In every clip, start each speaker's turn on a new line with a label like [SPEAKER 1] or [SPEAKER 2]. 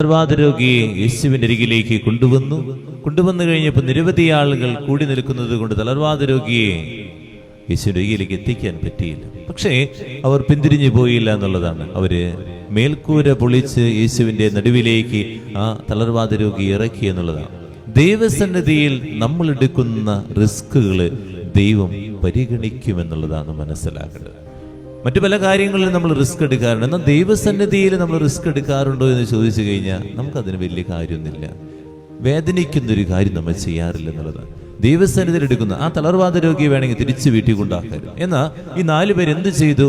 [SPEAKER 1] തളർവാദരോഗിയെ യേശുവിന്റെ അരികിലേക്ക് കൊണ്ടുവന്നു കഴിഞ്ഞപ്പോൾ നിരവധി ആളുകൾ കൂടി നിൽക്കുന്നത് കൊണ്ട് തളർവാദരോഗിയെ യേശുവിന്റെ അരികിലേക്ക് എത്തിക്കാൻ പറ്റിയില്ല. പക്ഷേ അവർ പിന്തിരിഞ്ഞു പോയില്ല എന്നുള്ളതാണ്. അവര് മേൽക്കൂര പൊളിച്ച് യേശുവിന്റെ നടുവിലേക്ക് ആ തളർവാദരോഗി ഇറക്കി എന്നുള്ളതാണ്. ദൈവസന്നിധിയിൽ നമ്മൾ എടുക്കുന്ന റിസ്കുകൾ ദൈവം പരിഗണിക്കുമെന്നുള്ളതാണ് മനസ്സിലാക്കേണ്ടത്. മറ്റു പല കാര്യങ്ങളിലും നമ്മൾ റിസ്ക് എടുക്കാറുണ്ട്, എന്നാൽ ദൈവസന്നിധിയിൽ നമ്മൾ റിസ്ക് എടുക്കാറുണ്ടോ എന്ന് ചോദിച്ചു കഴിഞ്ഞാൽ നമുക്കതിന് വലിയ കാര്യമൊന്നുമില്ല. വേദനിക്കുന്നൊരു കാര്യം നമ്മൾ ചെയ്യാറില്ല എന്നുള്ളതാണ്. ദൈവസന്നിധിയിൽ എടുക്കുന്ന ആ തളർവാദ രോഗിയെ വേണമെങ്കിൽ തിരിച്ച് വീട്ടിൽ കൊണ്ടാക്കരുത്. എന്നാൽ ഈ 4 പേര് എന്ത് ചെയ്തു?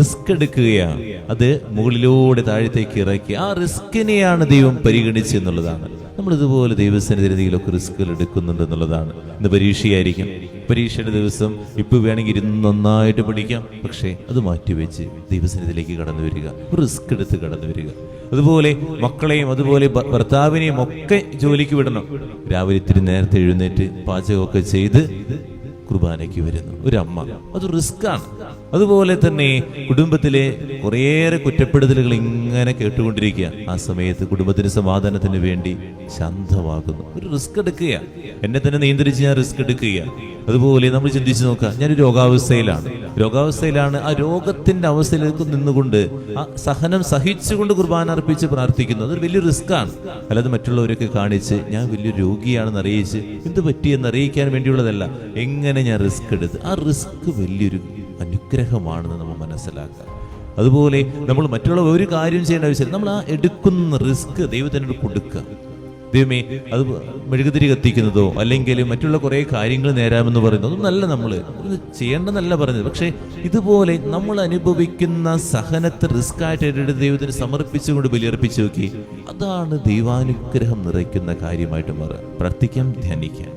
[SPEAKER 1] റിസ്ക് എടുക്കുകയാണ്. അത് മുകളിലൂടെ താഴത്തേക്ക് ഇറക്കി. ആ റിസ്കിനെയാണ് ദൈവം പരിഗണിച്ചെന്നുള്ളതാണ്. നമ്മൾ ഇതുപോലെ ദൈവസന്നിധിയിൽ എന്തെങ്കിലുമൊക്കെ റിസ്കുകൾ എടുക്കുന്നുണ്ട് എന്നുള്ളതാണ്. ഇന്ന് പരീക്ഷയായിരിക്കും. പരീക്ഷയുടെ ദിവസം ഇപ്പോൾ വേണമെങ്കിൽ ഇരുന്ന് നന്നായിട്ട് പഠിക്കാം, പക്ഷേ അത് മാറ്റിവെച്ച് ദൈവസന്നിധിയിലേക്ക് കടന്നു വരിക, റിസ്ക് എടുത്ത് കടന്നു വരിക. അതുപോലെ മക്കളെയും അതുപോലെ ഭർത്താവിനെയും ഒക്കെ ജോലിക്ക് വിടണം. രാവിലെ ഇത്തിരി നേരത്തെ എഴുന്നേറ്റ് പാചകമൊക്കെ ചെയ്ത് കുർബാനയ്ക്ക് വരുന്നു ഒരു അമ്മ, അത് റിസ്ക്കാണ്. അതുപോലെ തന്നെ കുടുംബത്തിലെ കുറേയേറെ കുറ്റപ്പെടുത്തലുകൾ ഇങ്ങനെ കേട്ടുകൊണ്ടിരിക്കുക. ആ സമയത്ത് കുടുംബത്തിന് സമാധാനത്തിന് വേണ്ടി ശാന്തമാകുന്നു, ഒരു റിസ്ക് എടുക്കുക. എന്നെ തന്നെ നിയന്ത്രിച്ച് ഞാൻ റിസ്ക് എടുക്കുക. അതുപോലെ നമ്മൾ ചിന്തിച്ച് നോക്കുക, ഞാനൊരു രോഗാവസ്ഥയിലാണ്. ആ രോഗത്തിന്റെ അവസ്ഥയിലേക്ക് നിന്നുകൊണ്ട് ആ സഹനം സഹിച്ചുകൊണ്ട് കുർബാന അർപ്പിച്ച് പ്രാർത്ഥിക്കുന്നു. അതൊരു വലിയ റിസ്ക്കാണ്. അല്ലാതെ മറ്റുള്ളവരൊക്കെ കാണിച്ച് ഞാൻ വലിയ രോഗിയാണെന്ന് അറിയിച്ച് എന്ത് പറ്റിയെന്ന് അറിയിക്കാൻ വേണ്ടിയുള്ളതല്ല. എങ്ങനെ ഞാൻ റിസ്ക് എടുത്ത്, ആ റിസ്ക് വലിയൊരു അനുഗ്രഹമാണെന്ന് നമ്മൾ മനസ്സിലാക്കുക. അതുപോലെ നമ്മൾ മറ്റുള്ള ഒരു കാര്യം ചെയ്യേണ്ട ആവശ്യമില്ല. നമ്മൾ ആ എടുക്കുന്ന റിസ്ക് ദൈവത്തിനോട് കൊടുക്കുക. ദൈവമേ, അത് മെഴുകുതിരി കത്തിക്കുന്നതോ അല്ലെങ്കിൽ മറ്റുള്ള കുറേ കാര്യങ്ങൾ നേരാമെന്ന് പറയുന്നത് ഒന്നല്ല, നമ്മൾ ചെയ്യേണ്ടെന്നല്ല പറഞ്ഞത്. പക്ഷേ ഇതുപോലെ നമ്മൾ അനുഭവിക്കുന്ന സഹനത്തെ റിസ്ക് ആയിട്ട് എടുത്ത് ദൈവത്തിന് സമർപ്പിച്ചുകൊണ്ട് ബലിയർപ്പിച്ചു നോക്കി, അതാണ് ദൈവാനുഗ്രഹം നിറയ്ക്കുന്ന കാര്യമായിട്ട് മാറുക. പ്രാർത്ഥിക്കാം, ധ്യാനിക്കാം.